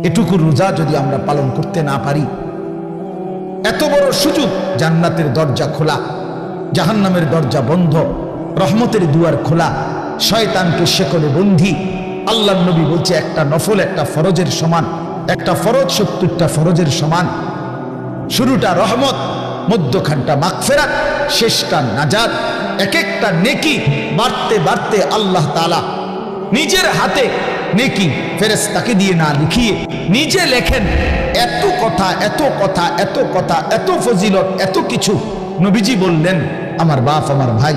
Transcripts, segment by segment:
এটুকু রোজা যদি আমরা পালন করতে না পারি, এত বড় সুযোগ, জান্নাতের দরজা খোলা, জাহান্নামের দরজা বন্ধ, রহমতের দুয়ার খোলা, শয়তানকে শেকলে বন্দী। আল্লাহর নবী বলছে একটা নফল একটা ফরজের সমান, একটা ফরজ 70টা ফরজের সমান। শুরুটা রহমত, মধ্যখানটা মাগফিরাত, শেষটা নাজাত। এক একটা নেকি বাড়তে বাড়তে আল্লাহ তাআলা নিজের হাতে নেকি ফেরেশতাকে দিয়ে না লিখিয়ে নিজে লেখেন। এত কথা, এত কথা, এত কথা, এত ফজিলত, এত কিছু নবীজি বললেন আমার বাপ আমার ভাই।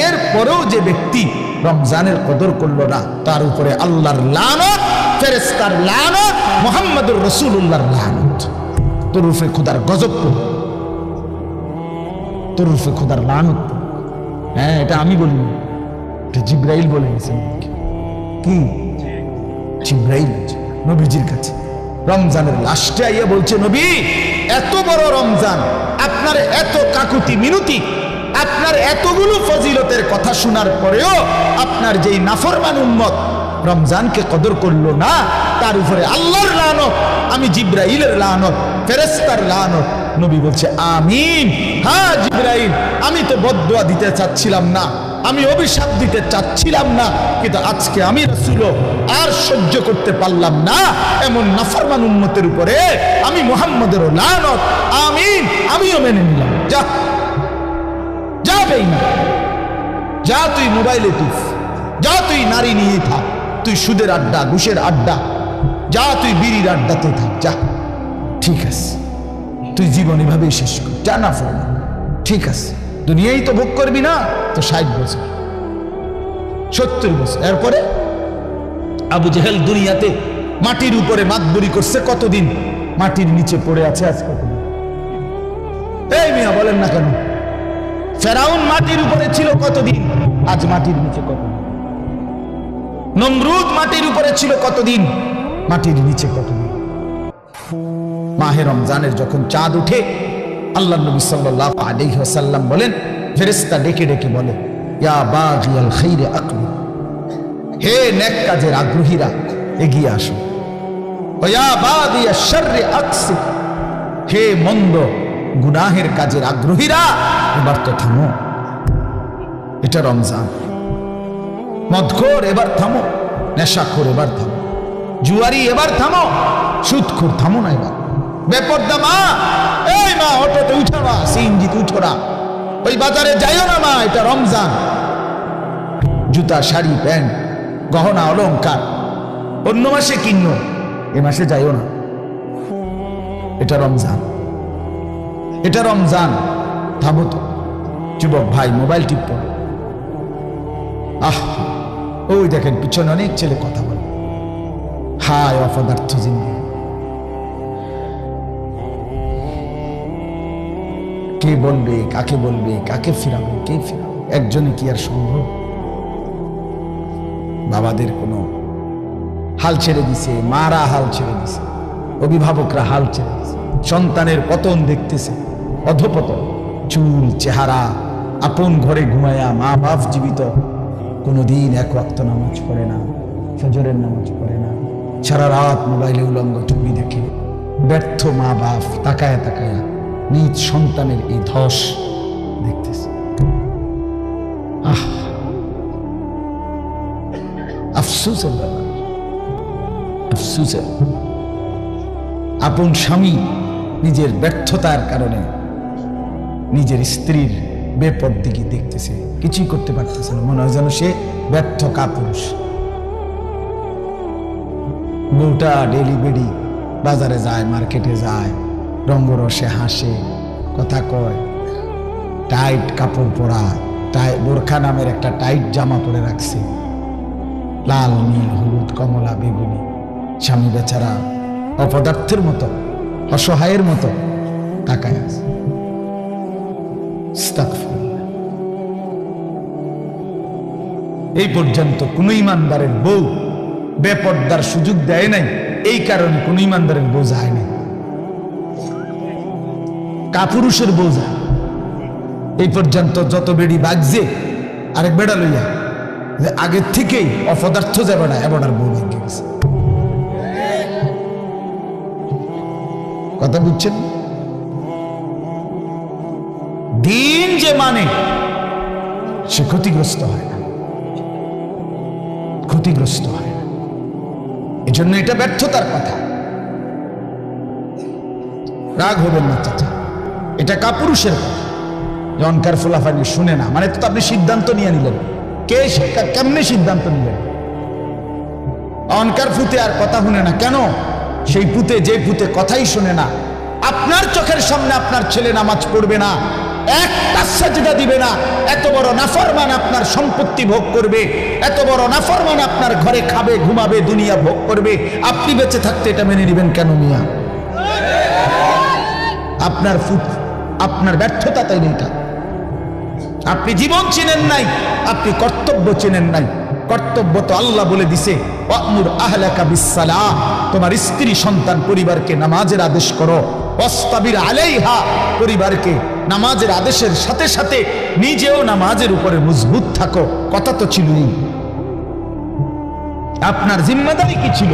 এরপরেও যে ব্যক্তি রমজানের কদর করলো না, তার উপরে আল্লাহর লানত, ফেরেশতার লানত, মুহাম্মদুর রাসূলুল্লাহর লানত। তোর উপরে খোদার গজব পড়ে, তোর উপরে খোদার লানত। হ্যাঁ, এটা আমি বলিনি, এটা জিবরাইল বলে গেছেন। কি জিবরাইল নবীজির কাছে রমজানের লাস্টে আইয়া বলছে, নবী এত বড় রমজান, আপনার এত কাকুতি মিনতি, আপনার এতগুলো ফজিলতের কথা শোনার পরেও আপনার যেই নাফরমান উম্মত রমজানকে কদর করলো না, তার উপরে আল্লাহর লানত, আমি জিবরাইলের লানত, ফেরেশতার লানত। নবী বলছে আমিন। হ্যাঁ জিবরাইল, আমি তো বদদুয়া দিতে চাচ্ছিলাম না, আমি অভিশাপ দিতে চাচ্ছিলাম না, কিন্তু আজকে আমি রাসূল আর সহ্য করতে পারলাম না এমন নাফরমান উম্মতের উপরে আমি মুহাম্মদের লানত। আমিন, আমিও মেনে নিলাম। যা যা বেঈমান, যা তুই মোবাইলে তুই, যা তুই নারী নিয়ে থাক, তুই সুদের আড্ডা, ঘুষের আড্ডা, যা তুই বিড়ির আড্ডাতে থাক, যা, ঠিক আছে, তুই জীবন এভাবেই শেষ কর, যা না ফোন, ঠিক আছে, দুনিয়াই তো ভোগ করবি না, তো 60 বছর 70 বছর। এরপরে আবু জেহেল দুনিয়াতে মাটির উপরে মাতবরি করছে কতদিন, মাটির নিচে পড়ে আছে আজ কতদিন? এই মিয়া বলেন না কেন? ফেরাউন মাটির উপরে ছিল কতদিন, আজ মাটির নিচে কতদিন? নমরুদ মাটির উপরে ছিল কতদিন, মাটির নিচে কতদিন? মাহে রমজানের যখন চাঁদ উঠে, আল্লাহ নবী সাল্লাল্লাহু আলাইহি ওয়াসাল্লাম বলেন, ফেরেশতা ডেকে ডেকে বলে, ইয়া বাগিয়াল খাইরে আকবিল, হে নেক কাজের আগ্রহীরা এগিয়ে আসো, ইয়া বাগিয়াশ শাররি আকসির, হে মন্দ গুনাহের কাজের আগ্রহীরা এবার তো থামো। এটা রমজান। মদখোর এবার থামো, নেশাখোর এবার থামো, জুয়ারি এবার থামো, সুদখোর থামো না এবার। বেপরদা মা, এই মা অটোতে উঠো না, সিএনজিতে উঠো না, ওই বাজারে যাইও না মা, এটা রমজান। জুতা, শাড়ি, প্যান্ট, গহনা, অলংকার অন্য মাসে কিনো, এ মাসে যাইও না, এটা রমজান, এটা রমজান। থামো তো যুবক ভাই, মোবাইল টিপো। আহ, ওই দেখেন পিছনে অনেক ছেলে কথা বলে, হায় অপদার্থ জিন্দেগি। কে বলবে, কাকে বলবে, কাকে ফিরাবে, কে ফিরাবে? একজনে কি আর সম্ভব? বাবাদের কোনো হাল ছেড়ে দিছে, মারা হাল ছেড়ে দিছে, অভিভাবকরা হাল ছেড়ে দিছে, সন্তানের পতন দেখতেছে, অধপতন, চুল, চেহারা, আপন ঘরে ঘুমায়া, মা বাপ জীবিত, কোনোদিন এক ওয়াক্ত নামাজ পড়ে না, ফজরের নামাজ পড়ে না, সারা রাত মোবাইলে উলঙ্গ ছবি দেখে, ব্যর্থ মা বাপ তাকায়া তাকায়া নিজ সন্তানের এই ধস দেখতেছে। আহ, আফসোসের ব্যাপার, আফসোসের। আপন স্বামী নিজের ব্যর্থতার কারণে নিজের স্ত্রীর বেপরদিগি দেখতেছে, কিছুই করতে পারতেছে না, মনে হয় যেন সে ব্যর্থ কাপুরুষ। বউটা ডেলি বেডি বাজারে যায়, মার্কেটে যায়, রঙ্গরসে হাসে, কথা কয়, টাইট কাপড় পরা, বোরখা নামের একটা টাইট জামা পরে রাখছে, লাল, নীল, হলুদ, কমলা, বেগুনি। স্বামী বেচারা অপদার্থের মতো, অসহায়ের মতো তাকায় আছে। এই পর্যন্ত কোন ইমানদারের বউ বেপর্দার সুযোগ দেয় নাই, এই কারণে কোন ইমানদারের বউ যায় নাই, কাপুরুষের বউ যায়। এই পর্যন্ত যত বেড়ি বাগছে আরেক বেড়া লইয়া, আগের থেকেই অপদার্থ যাবে না, এবার বউ ভেঙে গেছে। কথা বুঝছেন? দিন যে মানে সে ক্ষতিগ্রস্ত হয় না, ক্ষতিগ্রস্ত হয় না। এজন্য এটা ব্যর্থতার কথা। রাগ হবেন না চাচা, এটা কাপুরুষের কথা। জনকার ফুলাফানি শুনে না মানে তো আপনি সিদ্ধান্ত নিয়ে নিলেন। কে কেমনে সিদ্ধান্ত নিলেন? অনকার ফুতে আর কথা শুনে না কেন? সেই পুতে, যে পুতে কথাই শুনে না, আপনার চোখের সামনে আপনার ছেলে নামাজ পড়বে না, একটা সাজদা দিবে না, এত বড় নাফরমান আপনার সম্পত্তি ভোগ করবে, এত বড় নাফরমান আপনার ঘরে খাবে, ঘুমাবে, দুনিয়া ভোগ করবে, আপনি বেঁচে থাকতে এটা মেনে নেবেন কেন মিয়া? আপনার ফুট, আপনার ব্যর্থতা তাই নেই। আপনি জীবন চিনেন নাই, আপনি কর্তব্য চিনেন নাই। কর্তব্য তো আল্লাহ বলে দিছে, ওয়ামুর আহলাকা বিসসালাহ, তোমার স্ত্রী সন্তান পরিবারকে নামাজের আদেশ করো, ওয়াসতাবির আলাইহা, পরিবারকে নামাজের আদেশের সাথে সাথে নিজেও নামাজের উপরে মজবুত থাকো। কথা তো ছিলই। আপনার জিম্মাদারি কি ছিল?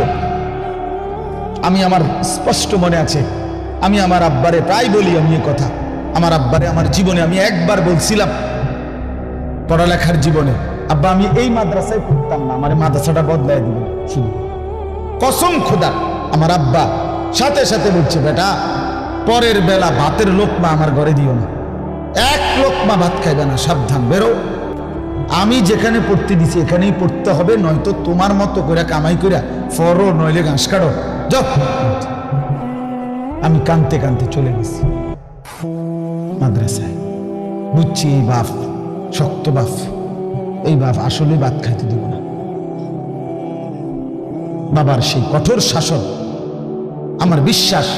আমি আমার স্পষ্ট মনে আছে, আমি আমার আব্বারে প্রায় বলি আমি এই কথা। আমার আব্বারে আমার জীবনে আমি একবার বলছিলাম, পড়ালেখার জীবনে, আব্বা আমি এই মাদ্রাসায় পড়তাম না, আমার মাদ্রাসাটা বদলাই দিবে শুধু। কসম খোদা, আমার আব্বা সাথে সাথে বলছে, বেটা পরের বেলা ভাতের লোকমা আমার ঘরে দিও না, এক লোকমা ভাত খাইবে না, সাবধান, বেরো। আমি যেখানে পড়তে দিছি এখানেই পড়তে হবে, নয়তো তোমার মতো করে কামাই করে ফরো, নইলে ঘাস কাটো যাও। আমি কানতে কানতে চলে গেছি মাদ্রাসায়। বুঝছি এই বাপ শক্ত বাপ, এই বাপ আসলে ভাত খাইতে দিব না। বাবার সেই কঠোর শাসন, আমার বিশ্বাস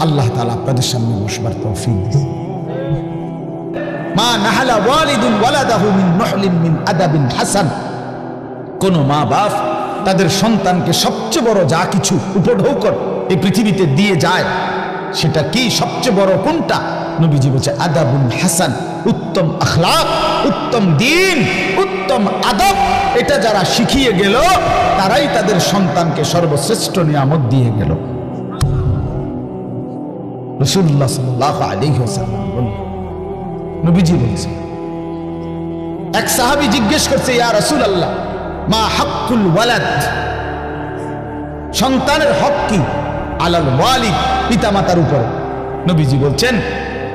আল্লাহ তাআলা আপনাদের সামনে বসবার তৌফিক দিয়েছে। মা নাহালা ওয়ালিদুন ওয়ালাদাহু মিন নুহলিন মিন আদাবিন হাসান, কোন মা বাপ তাদের সন্তানকে সবচেয়ে বড় যা কিছু উপঢৌকন এই পৃথিবীতে দিয়ে যায়, সেটা কি সবচেয়ে বড় কোনটা? নবীজি বলছে আদাবুন হাসান, উত্তম আখলাক, উত্তম দিন, উত্তম আদব। এটা যারা শিখিয়ে গেল তারাই তাদের সন্তানকে সর্বশ্রেষ্ঠ নিয়ামত দিয়ে গেল। রাসূলুল্লাহ সাল্লাল্লাহু আলাইহি ওয়াসাল্লাম বলেন, নবীজি বলছে, এক সাহাবী জিজ্ঞেস করছে, ইয়া রাসূলুল্লাহ মা হাক্কুল ওয়ালাদ, সন্তানের হক কি? আলাল ওয়ালিদ, পিতামাতার উপর। নবীজি বলছেন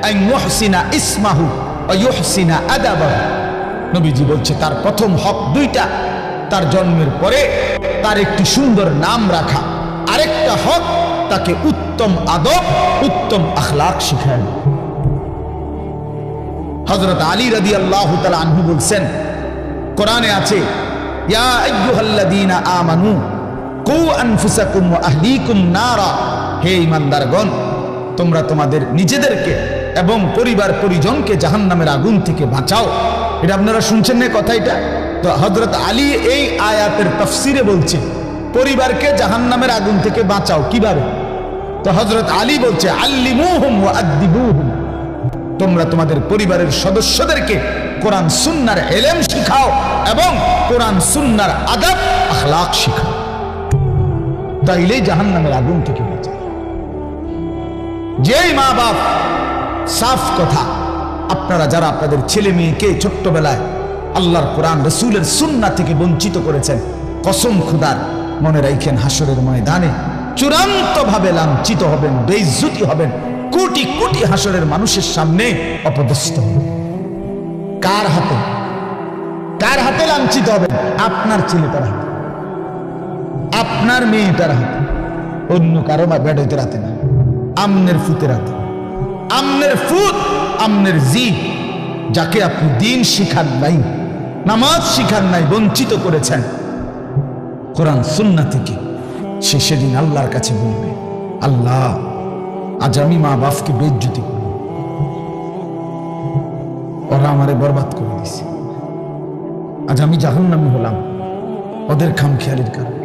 আন ইউহসিনা ইসমাহু ওয়া ইউহসিনা আদাবাহু। নবীজি বলছে তার প্রথম হক দুইটা, তার জন্মের পরে তার একটি সুন্দর নাম রাখা, আরেকটা হক তাকে উত্তম আদব, উত্তম আখলাক শিখানো। হযরত আলী রাদিয়াল্লাহু তাআলা আনহু বলছেন, কোরআনে আছে, ইয়া আইয়ুহাল্লাযীনা আমানু কু আনফুসাকুম ওয়া আহলিকুম নারা, হে ঈমানদারগণ তোমরা তোমাদের নিজেদেরকে এবং পরিবার পরিজনকে জাহান্নামের আগুন থেকে বাঁচাও। এটা আপনারা শুনছেন না কথা? এটা তো হযরত আলী এই আয়াতের তাফসিরে বলছে পরিবারকে জাহান্নামের আগুন থেকে বাঁচাও কিভাবে? তো হযরত আলী বলছে আল্লিমুহুম ওয়া আদ্দিবুহুম, তোমরা তোমাদের পরিবারের সদস্যদেরকে কোরআন সুন্নাহর ইলম শিখাও এবং কোরআন সুন্নাহর আদব আখলাক শিখাও, তাইলেই জাহান্নামের আগুন থেকে বাঁচাও। যেই মা বাপ, সাফ কথা, আপনারা যারা আপনাদের ছেলে মেয়েকে ছোট্টবেলায় আল্লাহর কোরআন রাসূলের সুন্নাহ থেকে বঞ্চিত করেছেন, কসম খোদার মনে রাখেন হাসরের ময়দানে চূড়ান্ত ভাবে লাঞ্ছিত হবেন, বেইজ্জতি হবেন, কোটি কোটি হাসরের মানুষের সামনে অপদস্থ হবেন। কার হাতে? কার হাতে লাঞ্ছিত হবেন? আপনার ছেলেটার হাতে, আপনার মেয়েটার হাতে, অন্য কারো বেড়াইতে রাতে না, আমনের ফুতের হাতে। আমনের ফুত, আমনের জি, যাকে আপনি দিন শিখান নাই, নামাজ শিখান নাই, বঞ্চিত করেছেন কোরআন সুন্নাহ থেকে, সে সেদিন আল্লাহর কাছে বলবে, আল্লাহ আজ আমি মা বাপকে বেইজ্জতি করি, ওরা আমারে বরবাদ করে দিছে, আজ আমি জাহান্নামী হলাম ওদের খামখেয়ালির কারণে।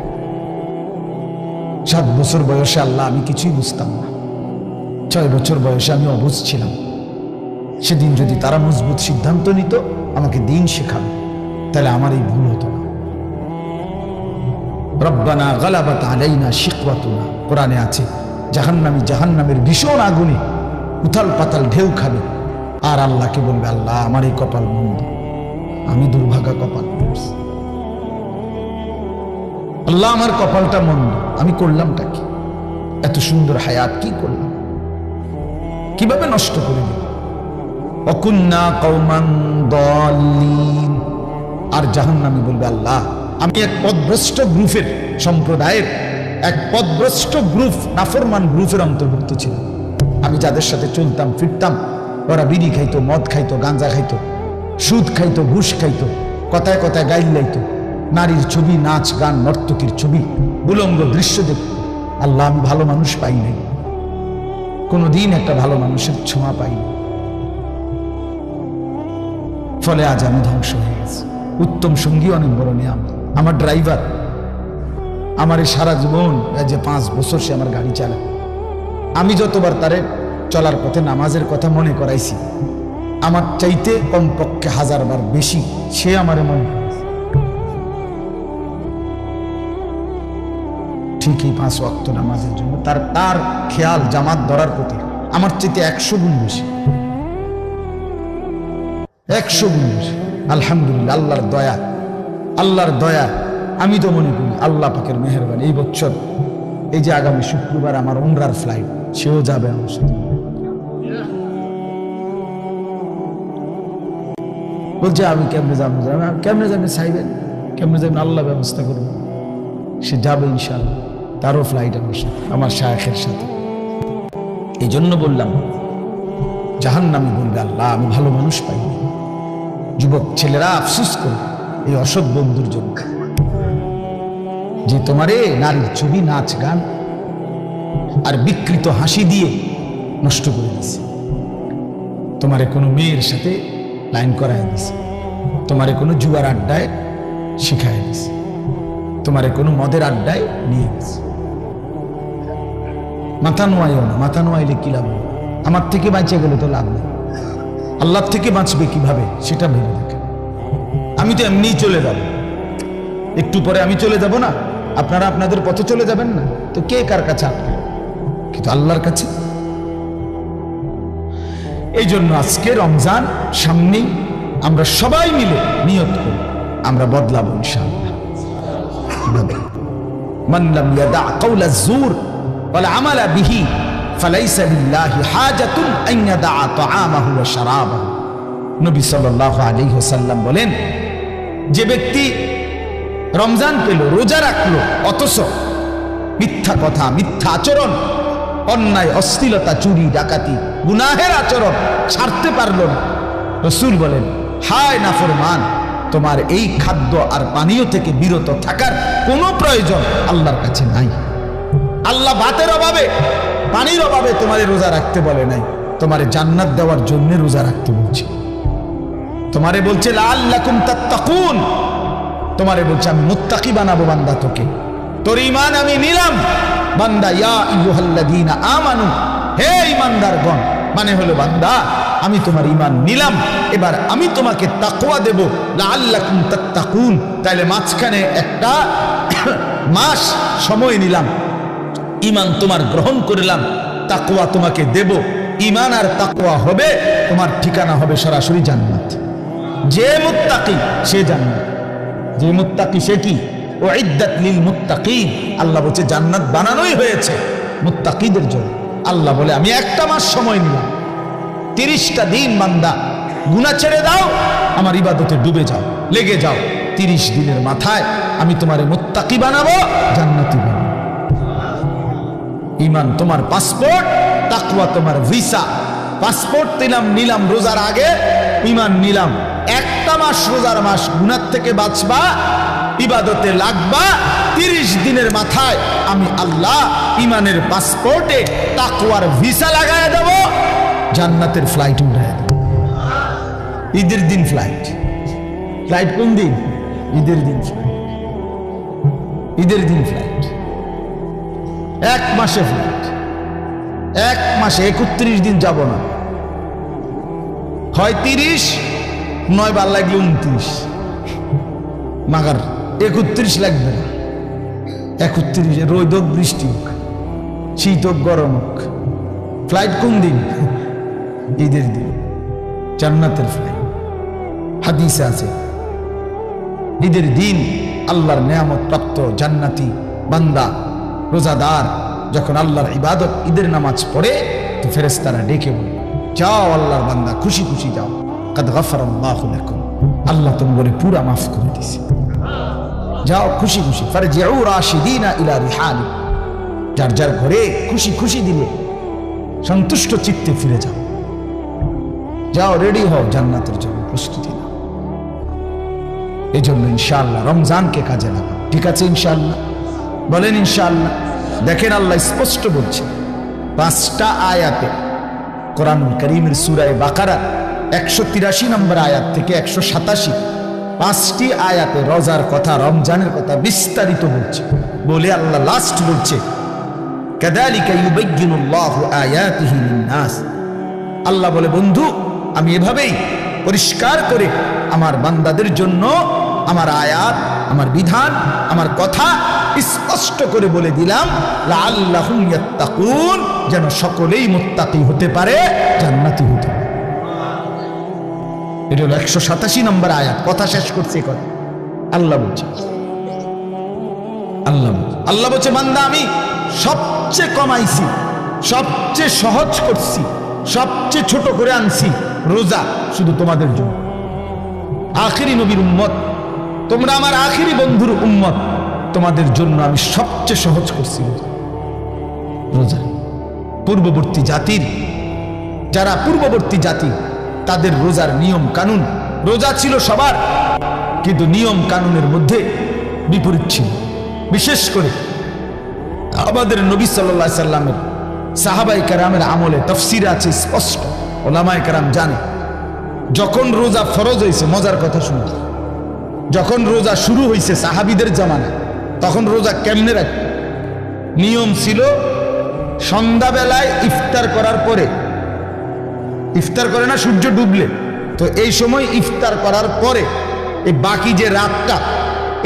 7 বছর বয়সে আল্লাহ আমি কিছুই বুঝতাম না, 6 বছর বয়সে আমি অবুঝ ছিলাম। সেদিন যদি তারা মজবুত সিদ্ধান্ত নিত আমাকে দিন শেখাবে, তাহলে আমার এই ভুল হতো না। রব্বানা গালাবাত আলাইনা শিকওয়াতুনা, কোরআনে আছে, জাহান্নামী জাহান্নামের ভীষণ আগুনে উথাল পাতাল ঢেউ খাবে, আর আল্লাহকে বলবে, আল্লাহ আমার এই কপাল মন্দ, আমি দুর্ভাগা কপাল করছি, আল্লাহ আমার কপালটা মন্দ, আমি করলামটা কি? এত সুন্দর হায়াত কি করলাম, কিভাবে নষ্ট করে দিল? অকুন্না কওমান দাল্লিন। আর জাহান্নামী বলবে, আল্লাহ আমি এক পথভ্রষ্ট গ্রুপের, সম্প্রদায়ের এক পথভ্রষ্ট গ্রুপ, নাফরমান গ্রুপের অন্তর্ভুক্ত ছিলাম। আমি যাদের সাথে চলতাম ফিরতাম, ওরা বিড়ি খাইতো, মদ খাইতো, গাঁজা খাইতো, সুদ খাইতো, ঘুষ খাইতো, কথায় কথায় গাইল লাইতো, নারীর ছবি, নাচ গান, নর্তকীর ছবি, উলঙ্গ দৃশ্য দেখত। আল্লাহ আমি ভালো মানুষ পাই নাই, কোনোদিন একটা ভালো মানুষের ছোঁয়া পাইনি, ফলে আজ আমি ধ্বংস হয়ে গেছি। উত্তম সঙ্গী অনেক বড় নিয়ামত। আমার ড্রাইভার, আমার এই সারা জীবন, যে 5 বছর সে আমার গাড়ি চালায়, আমি যতবার তারে চলার পথে নামাজের কথা মনে করাইছি, আমার চাইতে কমপক্ষে 1000 বার বেশি সে আমারে মনে করাইছে। ঠিকই 5 ওয়াক্ত নামাজের জন্য তার খেয়াল জামাত ধরার প্রতি আমার চাইতে 100 গুণ বেশি, 100 গুণ বেশি। আলহামদুলিল্লাহ, আল্লাহর দয়া, আল্লাহর দয়া। আমি তো মনে করি আল্লাহ পাকের মেহেরবানি, এই বছর, এই যে আগামী শুক্রবার আমার উমরার ফ্লাইট, সেও যাবে আমার সাথে। বলছে আমি কেমনে যাবো, কেমনে যাবে চাইবেন, কেমনে যাবেন, আল্লাহ ব্যবস্থা করবো। সে যাবে ইনশাআল্লাহ, তারও ফ্লাইট আমার সাথে, আমার শায়েখের সাথে। এই জন্য বললাম, জাহান্নামী বলবে, আল্লাহ আমি ভালো মানুষ পাই। যুবক ছেলেরা আফসোস করে এই অসৎ বন্ধুর জন্য, যে তোমারে নারীর ছবি, নাচ গান আর বিকৃত হাসি দিয়ে নষ্ট করে দিছে। তোমারে কোনো মেয়ের সাথে লাইন করায় দিছে, তোমারে কোনো জুয়ার আড্ডায় শিখায় দিছে, তোমারে কোনো মদের আড্ডায় নিয়ে গেছে। মাথা নোয়াইও না, মাথা নোয়াইলে কি লাভ? আমার থেকে বাঁচে গেলে তো লাভ নেই, আল্লাহর থেকে বাঁচবে কিভাবে সেটা ভেবে দেখে। আমি তো এমনিই চলে যাব, একটু পরে আমি চলে যাব না, আপনারা আপনাদের পথে চলে যাবেন না, তো কে কার কাছে আটকে? কিন্তু আল্লাহর কাছে। এই জন্য আজকে রমজান সামনেই, আমরা সবাই মিলে নিয়ত করি আমরা বদলাবো ইনশাআল্লাহ। মান লাম ইয়াদা কাওলা যুর ওয়াল আমালা বিহি ফালাইসা লিল্লাহি হাজাতুন আন ইয়াদা তাআমাহু ওয়া শারাবাহু। নবী সাল্লাল্লাহু আলাইহি ওয়াসাল্লাম বলেন, যে ব্যক্তি রমজান পেল, রোজা রাখলো, অথচ মিথ্যা কথা, মিথ্যা আচরণ, অন্যায়, অশ্লীলতা, চুরি, ডাকাতি, গুনাহের আচরণ ছাড়তে পারল না, রাসূল বলেন, হায় নাফরমান, তোমার এই খাদ্য আর পানীয় থেকে বিরত থাকার কোনো প্রয়োজন আল্লাহর কাছে নাই। আল্লাহ ভাতের অভাবে, পানির অভাবে তোমারে রোজা রাখতে বলে নাই, তোমারে জান্নাত দেওয়ার জন্য রোজা রাখতে বলছে। তোমারে বলছে লাআল্লাকুম তাত্তাকুন, তোমারে বলছে আমি মুত্তাকি বানাবো বান্দা তোকে, তোর ঈমান আমি নিলাম বান্দা। ইয়া আইয়ুহাল্লাযীনা আমানু, হে ঈমানদারগণ, মানে হলো বান্দা আমি তোমার ঈমান নিলাম, এবার আমি তোমাকে তাকওয়া দেব, লাআল্লাকুম তাত্তাকুন। তাইলে মাঝখানে একটা মাস সময় নিলাম, ঈমান তোমার গ্রহণ করলাম, তাকওয়া তোমাকে দেব। ঈমান আর তাকওয়া হবে, তোমার ঠিকানা হবে সরাসরি জান্নাত। যে মুত্তাকি সে জান্নাত, যে মুত্তাকি সে কি? উইদ্দাত লিল মুত্তাকিন। আল্লাহ বলছে জান্নাত বানানোই হয়েছে মুত্তাকিদের জন্য। আল্লাহ বলে আমি একটা মাস সময় নিলাম, 30টা দিন বান্দা গুনাহ ছেড়ে দাও, আমার ইবাদতে ডুবে যাও, লেগে যাও। 30 দিনের মাথায় আমি তোমারে মুত্তাকি বানাবো, জান্নাতি বানাবো। ঈমান তোমার পাসপোর্ট, তাকওয়া তোমার ভিসা। পাসপোর্ট নিলাম রোজার আগে, ঈমান নিলাম, একটা মাস রোজার মাস, গুনাহ থেকে বাঁচবা, ইবাদতে লাগবা। 30 দিনের মাথায় আমি আল্লাহ ঈমানের পাসপোর্টে তাকওয়ার ভিসা লাগায় দেব, জান্নাতের ফ্লাইট উড়ায় দেব। ঈদের দিন ফ্লাইট। ফ্লাইট কোন দিন? ঈদের দিন ফ্লাইট। ঈদের দিন ফ্লাইট, 1 মাসে ফ্লাইট, 1 মাসে 31 দিন যাব না, হয় 30, নয় বার লাগলে 29, মাগার 31 লাগবে না। 31 রোদ বৃষ্টি হোক, শীত হোক গরম হোক। ফ্লাইট কোন দিন? ঈদের দিন, জান্নাতের ফ্লাইট। হাদিসে আছে ঈদের দিন আল্লাহর নেয়ামত প্রাপ্ত জান্নাতি বান্দা রোজাদার যখন আল্লাহর ইবাদত ঈদের নামাজ পড়ে তো ফেরেশতারা ডেকে বলে, যাও আল্লাহর বান্দা, খুশি খুশি যাও, কাদ গাফারাল্লাহু লাকুম, আল্লাহ তোমাকে পুরা মাফ করে দিয়েছে, যাও খুশি খুশি। ফারজিউ রাশিদিনা ইলা রিহালি, যার যার ঘরে খুশি খুশি দিলে সন্তুষ্ট চিত্তে ফিরে যাও, যাও রেডি হও জান্নাতের জন্য প্রস্তুতি নাও। এই জন্য ইনশাআল্লাহ রমজানকে কাজে লাগাও, ঠিক আছে ইনশাআল্লাহ? বলেন ইনশাআল্লাহ। দেখেন আল্লাহ স্পষ্ট বলছে 5টা আয়াতে, কোরআনুল কারীমের সূরা বাকারা 183 নম্বর আয়াত থেকে 187, 5টি আয়াতে রোজার কথা, রমজানের কথা বিস্তারিত বলছে। বলে আল্লাহ লাস্ট বলছে কাযালিকা ইউবাইয়িনুল্লাহু আয়াতিহি লিন-নাস, আল্লাহ বলে বন্ধু আমি এভাবেই পরিষ্কার করে আমার বান্দাদের জন্য আমার আয়াত, আমার বিধান, আমার কথা স্পষ্ট করে বলে দিলাম, লাআল্লাহুম ইয়াত্তাকুন, যেন সকলেই মুত্তাকি হতে পারে, জান্নাতি হতে পারে। এটা হলো 187 নম্বর আয়াত। কথা শেষ করছে কথা আল্লাহ বলছে, আল্লাহ বলছে বান্দা আমি সবচেয়ে কমাইছি, সবচেয়ে সহজ করছি, সবচেয়ে ছোট করে আনছি রোজা শুধু তোমাদের জন্য। আখিরি নবীর উম্মত তোমরা, আমার আখিরি বন্ধুর উম্মত, তোমাদের জন্য আমি সবচেয়ে সহজ করছি রোজা। পূর্ববর্তী জাতির, যারা পূর্ববর্তী জাতি, তাদের রোজার নিয়ম কানুন, রোজা ছিল সবার, কিন্তু নিয়ম কানুনের মধ্যে বিপরীত ছিল। বিশেষ করে আমাদের নবী সাল্লাল্লাহু আলাইহি সাল্লামের সাহাবায়ে কেরামের আমলে তাফসীরে আছে স্পষ্ট, ওলামায়ে কেরাম জানে যখন রোজা ফরজ হয়েছে, মজার কথা শুনুন, যখন রোজা শুরু হয়েছে সাহাবীদের জামানায়, তখন রোজা কেমনে রাখত? নিয়ম ছিল সন্ধ্যাবেলায় ইফতার করার পরে, ইফতার করে না সূর্য ডুবলে, তো এই সময় ইফতার করার পরে এই বাকি যে রাতটা,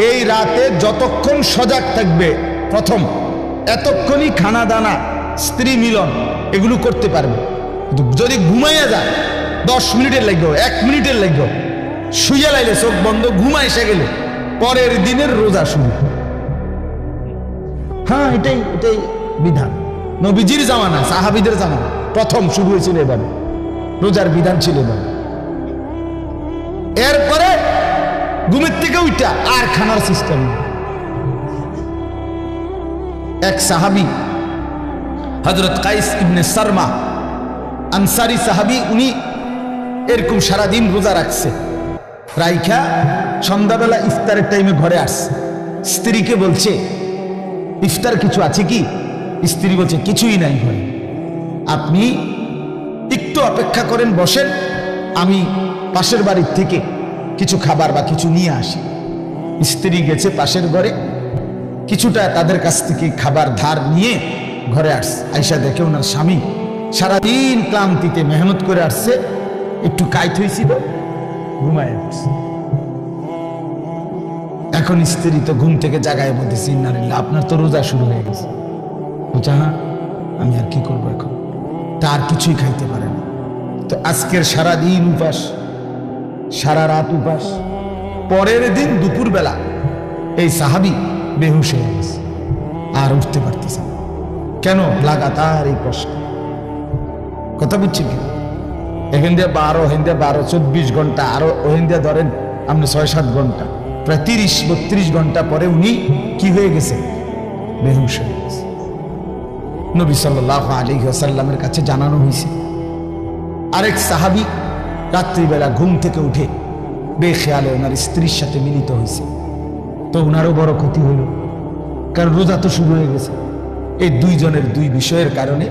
এই রাতে যতক্ষণ সজাগ থাকবে প্রথম, এতক্ষণই খানা দানা, স্ত্রী মিলন এগুলো করতে পারবে। কিন্তু যদি ঘুমাইয়া যায় 10 মিনিটের লাগবে, 1 মিনিটের লাগবে, শুইয়া লাইলে চোখ বন্ধ, ঘুমা এসে গেলে পরের দিনের রোজা শুরু। হ্যাঁ, এটাই বিধান। নবীজির জামানা, সাহাবীদের জামানা প্রথম শুরু হয়েছিল এভাবে, রোজার বিধান ছিল এভাবে। এরপরে ঘুমের থেকে উঠা আর খানার সিস্টেম। এক সাহাবী হযরত কাইস ইবনে সারমা আনসারী সাহাবী, উনি এরকম সারাদিন রোজা রাখছে, রাইখা সন্ধ্যাবেলা ইফতারের টাইমে ঘরে আসছে। স্ত্রীকে বলছে ইফতার কিছু আছে কি? স্ত্রী বলছে কিছুই নাই ঘরে, আপনি একটু অপেক্ষা করেন, বসেন, আমি পাশের বাড়ির থেকে কিছু খাবার বা কিছু নিয়ে আসি। স্ত্রী গেছে পাশের ঘরে, কিছুটা তাদের কাছ থেকে খাবার ধার নিয়ে ঘরে আসছে। আয়সা দেখে ওনার স্বামী সারাদিন ক্লান্তিতে মেহনত করে আসছে, একটু কাইত হয়েছিল, ঘুমায় আসছে। এখন স্ত্রী তো ঘুম থেকে জাগায় বলতেছে ইন্নালিল্লাহ, আপনার তো রোজা শুরু হয়ে গেছে। বলছে হ্যাঁ, আমি আর কি করবো এখন, তার কিছুই খাইতে পারে না। তো আজকের সারাদিন উপাস, সারা রাত উপাস, পরের দিন দুপুর বেলা এই সাহাবী বেহুশ হয়ে গেছে, আর উঠতে পারতেছে না। কেন? লাগাতার এই কষ্ট। কথা বুঝছি কি? এখান দিয়ে 12, ওখান দিয়ে 12, 24 ঘন্টা, আরো ওখান দিয়ে ধরেন আপনি 6-7 ঘন্টা, প্রায় 30-32 ঘন্টা পরে উনি কি হয়ে গেছে? বেহুশ হয়ে গেছে। নবী সাল্লাল্লাহু আলাইহি ওয়াসাল্লামের কাছে জানানো হয়েছে। আরেক সাহাবী রাত্রিবেলা ঘুম থেকে উঠে বেখেয়ালে ওনার স্ত্রীর সাথে মিলিত হয়েছে, তো ওনারও বড় ক্ষতি হইল, কারণ রোজা তো শুরু হয়ে গেছে। এই দুইজনের দুই বিষয়ের কারণে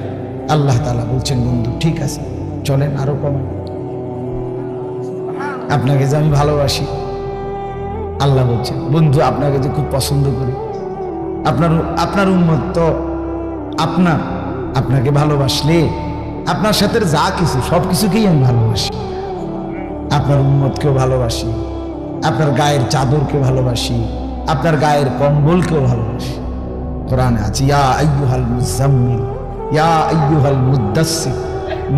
আল্লাহ তাআলা বলছেন বন্ধু ঠিক আছে চলেন আরো কমান, আপনাকে যে আমি ভালোবাসি, আল্লাহ বলছেন বন্ধু আপনাকে যে খুব পছন্দ করি, আপনার উম্মত তো আপনাকে ভালোবাসলে আপনার সাথে যা কিছু সব কিছুকেই আমি ভালোবাসি, আপনার উম্মতকেও ভালোবাসি, আপনার গায়ের চাদরকে ভালোবাসি, আপনার গায়ের কম্বলকেও ভালোবাসি। কোরআনে আছে, ইয়া আইয়ুহাল মুজাম্মিল, ইয়া আইয়ুহাল মুদ্দাসসির।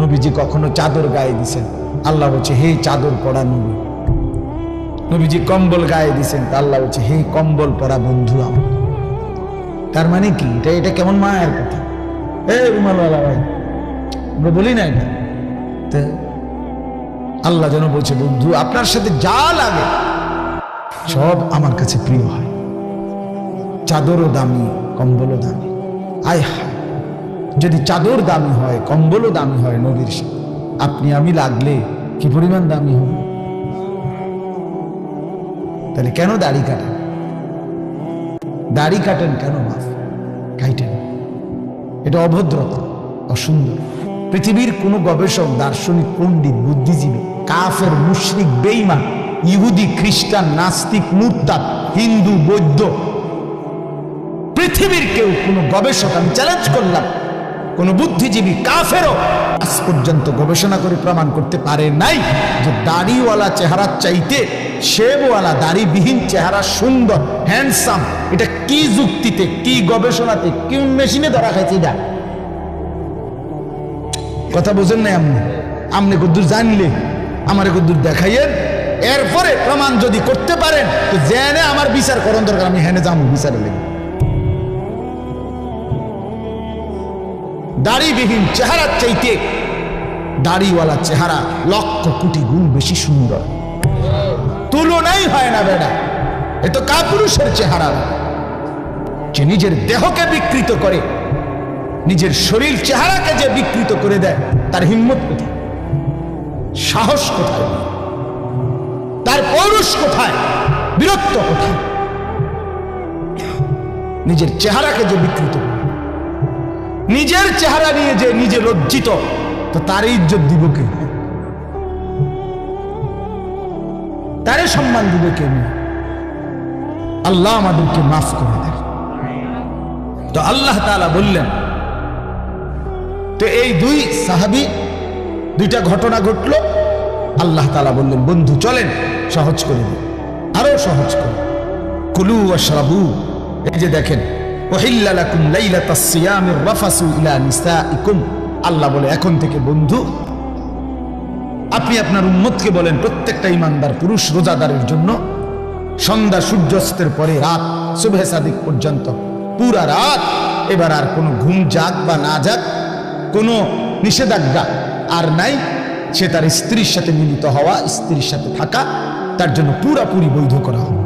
নবীজি কখনো চাদর গায়ে দিছেন, আল্লাহ বলছে হে চাদর পরা নবী। নবীজি কম্বল গায়ে দিছেন, তা আল্লাহ বলছে হে কম্বল পরা বন্ধু আমার। তার মানে কি, এটা কেমন মায়ের কথা। রুমালওয়ালা ভাই, আমরা বলি না এটা। আল্লাহ যেন বলছে বন্ধু আপনার সাথে যা লাগে সব আমার কাছে প্রিয় হয়। চাদরও দামি, কম্বলও দামি। আয় হায়, যদি চাদর দামি হয়, কম্বলও দামি হয় নবীর সাথে, আপনি আমি লাগলে কি পরিমাণ দামি হবে। তাহলে কেন দাড়ি কাটেন? দাড়ি কাটেন কেন? মাফ কাটেন, এটা অভদ্রতা, অসুন্দর। পৃথিবীর কোন গবেষক, দার্শনিক, পণ্ডিত, বুদ্ধিজীবী, কাফের, মুশরিক, বেঈমান, ইহুদি, খ্রিস্টান, নাস্তিক, মুরতাদ, হিন্দু, বৌদ্ধ, পৃথিবীর কেউ, কোন গবেষক, আমি চ্যালেঞ্জ করলাম, কোন বুদ্ধিজীবী, কাফেরও আজ পর্যন্ত গবেষণা করে প্রমাণ করতে পারে নাই যে দাড়িওয়ালা চেহারার চাইতে শেবওয়ালা দাড়িবিহীন চেহারা সুন্দর, হ্যান্ডসাম। এটা কি যুক্তিতে, কি গবেষণাতে, কি মেশিনে ধরা খাইছে? এটা কথা বোঝেন নাই আপনি? আপনি কদ্দুর জানলে আমার কদ্দুর দেখাইয়েন, এরপরে প্রমাণ যদি করতে পারেন তো জেনে আমার বিচার করণ দরকার, আমি হেনে যাবো বিচারে লেগে। দাড়িবিহীন চেহারার চাইতে দাড়িওয়ালা চেহারা লক্ষ কোটি গুণ বেশি সুন্দর, তুলনাই হয় না বেটা। এ তো কাপুরুষের চেহারা, যে নিজের দেহকে বিকৃত করে, নিজের শরীর চেহারাকে যে বিকৃত করে দেয়, তার হিম্মত কোথায়, সাহস কোথায়, তার পৌরুষ কোথায়, বীরত্ব কোথায়? নিজের চেহারাকে যে বিকৃত করে, নিজের চেহারা নিয়ে যে নিজে লজ্জিত, তো তার ইজ্জত দিব কে? তারে সম্মান দিবে কে? আল্লাহ আমাদেরকে মাফ করে দেন। তো আল্লাহ তাআলা বললেন, তো এই দুই সাহাবী, দুইটা ঘটনা ঘটলো, আল্লাহ তাআলা বললেন বন্ধু চলেন সহজ করে দিন, আরো সহজ করে। কুলু ওয়াশরাবু, এই যে দেখেন, উহিল্লা লাকুম লাইলাতাস সিয়ামির রাফাসু ইলা নিসাইকুম। আল্লাহ বলে এখন থেকে বন্ধু আপনি আপনার উম্মতকে বলেন, প্রত্যেকটা ইমানদার পুরুষ রোজাদারের জন্য সন্ধ্যা সূর্যাস্তের পরে রাত সুবহে সাদিক পর্যন্ত পুরা রাত, এবার আর কোনো ঘুম যাক বা না যাক, কোনো নিষেধাজ্ঞা আর নাই। সে তার স্ত্রীর সাথে মিলিত হওয়া, স্ত্রীর সাথে থাকা তার জন্য পুরাপুরি বৈধ করা হবে।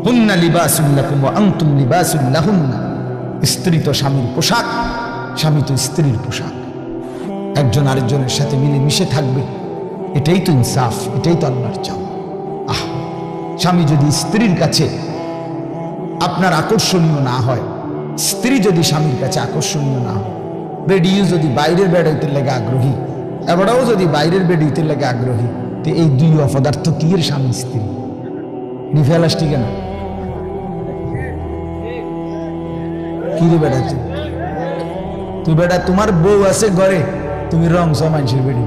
হুন্না লিবাসুল লাকুম ওয়া আনতুম লিবাসুল লাহুন্না। স্ত্রী তো স্বামীর পোশাক, স্বামী তো স্ত্রীর পোশাক। একজন আরেকজনের সাথে মিলে মিশে থাকবে, এটাই তো ইনসাফ, এটাই তো আল্লাহর চাওয়া। স্বামী যদি স্ত্রীর কাছে আপনার আকর্ষণীয় না হয়, স্ত্রী যদি স্বামীর কাছে আকর্ষণীয় না হয়, বেডিও যদি বাইরের বেড হইতে লেগে আগ্রহী, এবারও যদি বাইরের বেড হইতে লেগে আগ্রহী, তো এই দুই অপদার্থ কি এর স্বামী স্ত্রী নিফেলাস ঠিক না? কি রে বেড়া, তুই বেটা তোমার বউ আছে ঘরে, তুমি রং মানুষের বেড়ি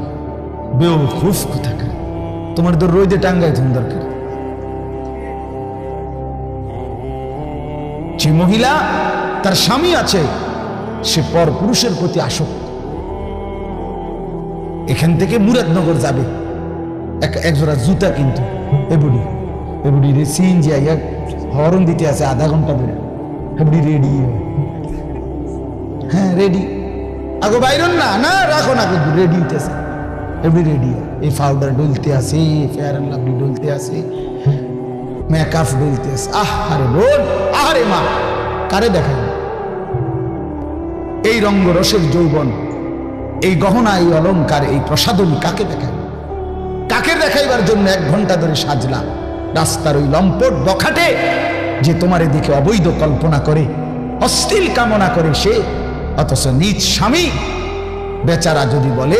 বউ খুব কোথাকার, তোমার তো রোদে টাঙ্গাই তুমি দরকার। যে মহিলা তার স্বামী আছে, সে পর পুরুষের প্রতি আসক্ত। এখান থেকে মুরাদনগর যাবে একজোড়া জুতা কিন্তু এবুড়ি রে সিএনজি আইয়া হরন দিতে আছে আধা ঘন্টা ধরে, এবুড়ি রেডি। হ্যাঁ রেডি, আগো বাইরন না না রাখো না, কিন্তু রেডি হইতেছে, এবুড়ি রেডি। এই পাউডার ডলতে আছে, ফেয়ার এন্ড লাভলি ডলতে আছে, মেকআপ ডলতে আছে। আরে বোন, আরে মা, কারে দেখাই এই রঙ্গরসের যৌবন, এই গহনা, এই অলংকার, এই প্রসাদনী কাকে দেখাই? কাকে দেখাইবার জন্য 1 ঘন্টা ধরে সাজলা? রাস্তার ওই লম্পট বখাটে যে তোমার এদিকে অবৈধ কল্পনা করে, অশ্লীল কামনা করে সে, অথচ নিজ স্বামী বেচারা যদি বলে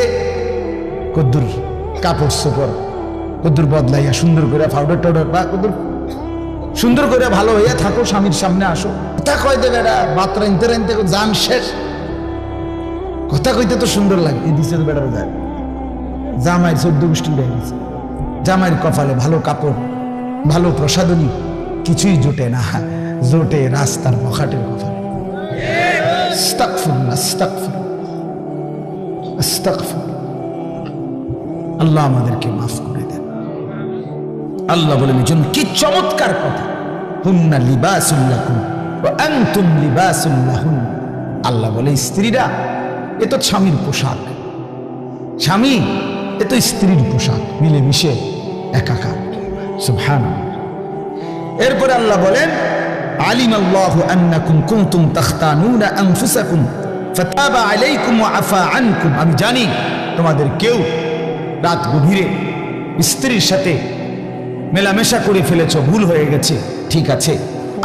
কদ্দুর কাপড় চোপড় কদ্দুর বদলাইয়া সুন্দর করে পাউডার টাউডার বা কদ্দুর সুন্দর করে ভালো হইয়া থাকো, স্বামীর সামনে আসো, কথা কয় দেবে বাত রাইনতে রাইনতে জান শেষ, কথা কইতে তো সুন্দর লাগে। এই দিছে বেড়ার যায় জামাইয়ের 14 গোষ্ঠী উড়ে গেছে, জামাইয়ের কপালে ভালো কাপড়, ভালো প্রসাদনী কিছুই জোটে না। জোটে রাস্তার বখাটের কথা। আস্তাগফিরুল্লাহ, আস্তাগফিরুল্লাহ, আস্তাগফিরুল্লাহ। আল্লাহ আমাদেরকে মাফ করে দেন। আল্লাহ বলেন এজন্য কি চমৎকার কথা, হুন্না লিবাসুল লাকুম ওয়া আনতুম লিবাসুল লাহুন। আল্লাহ বলে স্ত্রীরা এ তো স্বামীর পোশাক, স্বামী এ তো স্ত্রীর পোশাক, মিলেমিশে একাকার। সুবহানাল্লাহ। এরপরে আল্লাহ বলেন আলিমাল্লাহু আন্নাকুম কুনতুম তাখতানুনা আনফুসাকুম ফাতাবা আলাইকুম ওয়া আফা আনকুম। আমি জানি তোমাদের কেউ রাত গভীরে স্ত্রীর সাথে মেলামেশা করে ফেলেছো, ভুল হয়ে গেছে, ঠিক আছে,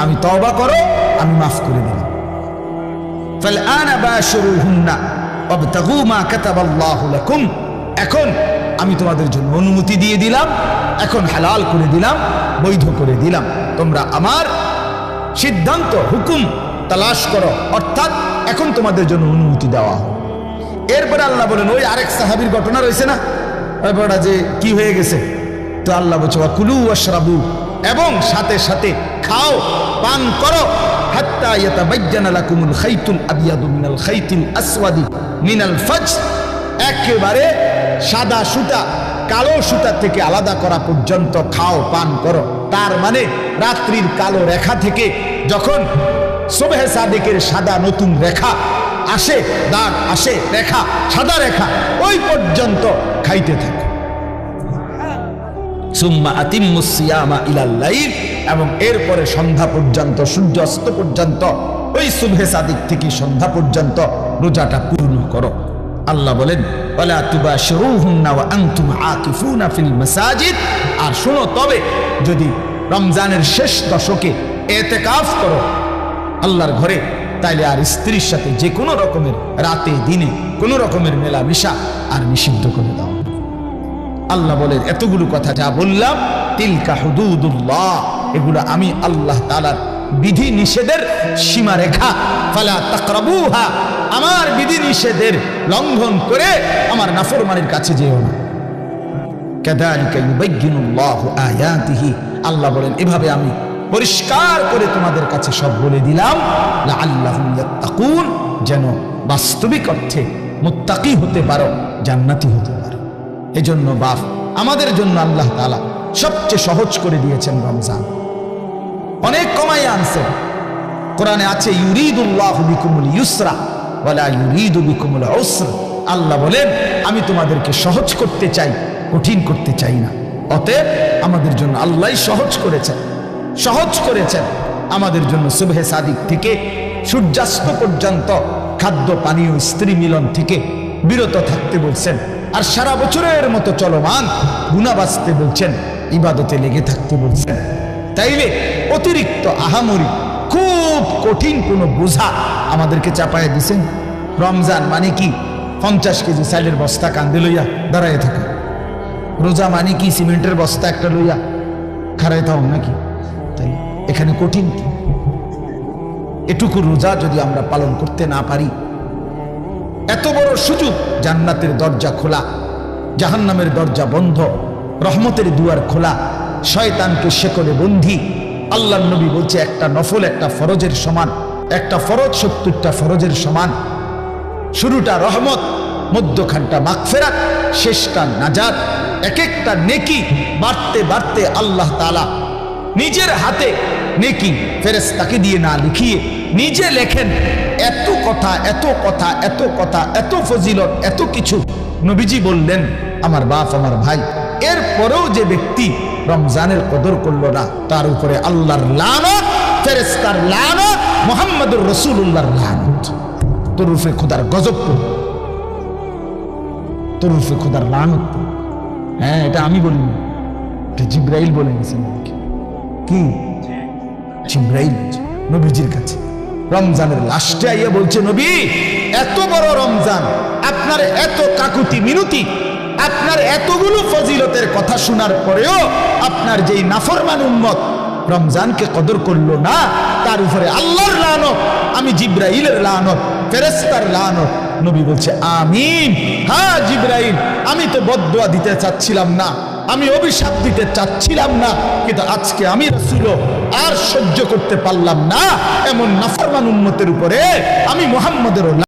আমি তওবা করো, আমি মাফ করে দিলাম। ফালআনা বাশিরুহুন্না ওয়াবতাগু মা কাতাবাল্লাহু লাকুম। এখন আমি তোমাদের জন্য অনুমতি দিয়ে দিলাম, এখন হালাল করে দিলাম, বৈধ করে দিলাম, তোমরা আমার সিদ্ধান্ত হুকুম তালাশ করো, অর্থাৎ এখন তোমাদের জন্য অনুমতি দেওয়া হয়। এরপরে আল্লাহ বলেন ওই আরেক সাহাবীর ঘটনা রয়েছে না, ওইটা যে কি হয়ে গেছে, তো আল্লাহ বলছে ওয়াকুলু ওয়াশরাবু, এবং সাথে সাথে খাও, পান করো, হাত্তা ইয়াতাবায়্যানা লাকুমুল খাইতুল আবিয়াদু মিনাল খাইতিল আসওয়াদি মিনাল ফাজর, একেবারে সাদা সুতা কালো সুতা থেকে আলাদা করা পর্যন্ত খাও, পান করো। তার মানে রাত্রির কালো রেখা থেকে যখন সুবহে সাদিকের সাদা নতুন রেখা আসে, দাগ আসে, রেখা, সাদা রেখা, ওই পর্যন্ত খাইতে থাকে। সুম্মা আতিম্মুস সিয়ামা ইলাল লাইল, এবং এরপরে সন্ধ্যা পর্যন্ত, সূর্য অস্ত পর্যন্ত, ওই সুবহে সাদিক থেকে সন্ধ্যা পর্যন্ত রোজাটা পূর্ণ করো। আল্লাহ বলেন ওয়ালা তুবাশিরুহুন্না ওয়া আনতুম আকিফুনা ফিল মাসাজিদ। আর শোনো, তবে যদি রমজানের শেষ দশকে ইতিকাফ করো আল্লাহর ঘরে, তাইলে আর স্ত্রীর সাথে যে কোনো রকমের রাতে দিনে কোনো রকমের মেলামেশা আর নিষিদ্ধ করে দাও। আল্লাহ বলেন এতগুলো কথা যা বললাম, তিলকা হুদুদুল্লাহ, এগুলো আমি আল্লাহ তাআলার বিধি নিষেধের সীমারেখা। ফালা তাকরাবুহা, আমার বিধি নিষেধের লঙ্ঘন করে আমার নাফরমানির কাছে যেও না। কাযালিকা ইউবায়্যিনুল্লাহু আয়াতিহি, আল্লাহ বলেন এভাবে আমি পরিষ্কার করে তোমাদের কাছে সব বলে দিলাম, লাআল্লাহুম ইয়াত্তাকুন, যেন বাস্তবিক অর্থে মুত্তাকি হতে পারো, জান্নাতি হতে পারো। এজন্য বাপ আমাদের জন্য আল্লাহ তাআলা সবচেয়ে সহজ করে দিয়েছেন রমজান, অনেক কমাই আনছেন। কোরআনে আছে ইউরিদুল্লাহু বিকুমুল ইউসরা ওয়ালা ইউরিদু বিকুমুল উসরা। আল্লাহ বলেন আমি তোমাদেরকে সহজ করতে চাই, কঠিন করতে চাই না। অতএব আমাদের জন্য আল্লাহই সহজ করেছেন, সহজ করেছেন আমাদের জন্য সুবহে সাদিক থেকে সূর্যাস্ত পর্যন্ত খাদ্য পানীয় স্ত্রী মিলন থেকে বিরত থাকতে বলছেন। আর সারা বছরের মতো চলমান গুনাহ বাঁচতে বলছেন, ইবাদতে লেগে থাকতে বলছেন। তাইলে অতিরিক্ত আহামরি খুব কঠিন কোনো বোঝা আমাদেরকে চাপায় দিছেন। রমজান মানে কি 50 কেজি চালের বস্তা কান্দে লইয়া দাঁড়ায় থাকা, রোজা মানে কি সিমেন্টের বস্তা একটা লইয়া খাড়ায় থাও নাকি? তাই এখানে কঠিন কি? এটুকু রোজা যদি আমরা পালন করতে না পারি, এত বড় সুযোগ, জান্নাতের দরজা খোলা, জাহান্নামের দরজা বন্ধ, রহমতের দুয়ার খোলা, শয়তানকে শেকলে বন্দী। আল্লাহর নবী বলছে একটা নফল একটা ফরজের সমান, একটা ফরজ 70টা ফরজের সমান। শুরুটা রহমত, মধ্যখানটা মাগফিরাত, শেষটা নাজাত। এক একটা নেকি বাড়তে বাড়তে আল্লাহ তাআলা নিজের হাতে নেকি ফেরেশতাকে দিয়ে না লিখিয়ে নিজে লেখেন। এত কথা, এত কথা, এত কথা, এত ফজিলত, এত কিছু নবীজি বললেন আমার বাপ, আমার ভাই। এরপরেও যে ব্যক্তি রমজানের কদর করলো না, তার উপরে আল্লাহর লানত, ফেরেশতার লানত, মুহাম্মদুর রাসূলুল্লাহর লানত। তোর উপরে খোদার গজব পড়বে, তোর উপরে খোদার লানত পড়বে। হ্যাঁ, এটা আমি বলিনি, এটা জিবরাইল বলে গেছেন। কি জিবরাইল নবীজির কাছে রমজানের লাস্টে আইয়া বলছে, নবী এত বড় রমজান, আপনার এত কাকুতি মিনতি, আপনার এতগুলো ফজিলতের কথা শোনার পরেও আপনার যেই নাফরমান উম্মত রমজানকে কদর করলো না, তার উপরে আল্লাহর লানত, আমি জিব্রাইলের লানত, ফেরেশতার লানত। নবী বলছে আমিন। হ্যাঁ জিব্রাইল, আমি তো বদদুয়া দিতে চাচ্ছিলাম না, আমি অভিশাপ দিতে চাচ্ছিলাম না, কিন্তু আজকে আমি রাসূল আর সহ্য করতে পারলাম না এমন নাফরমান উম্মতের উপরে আমি মুহাম্মদের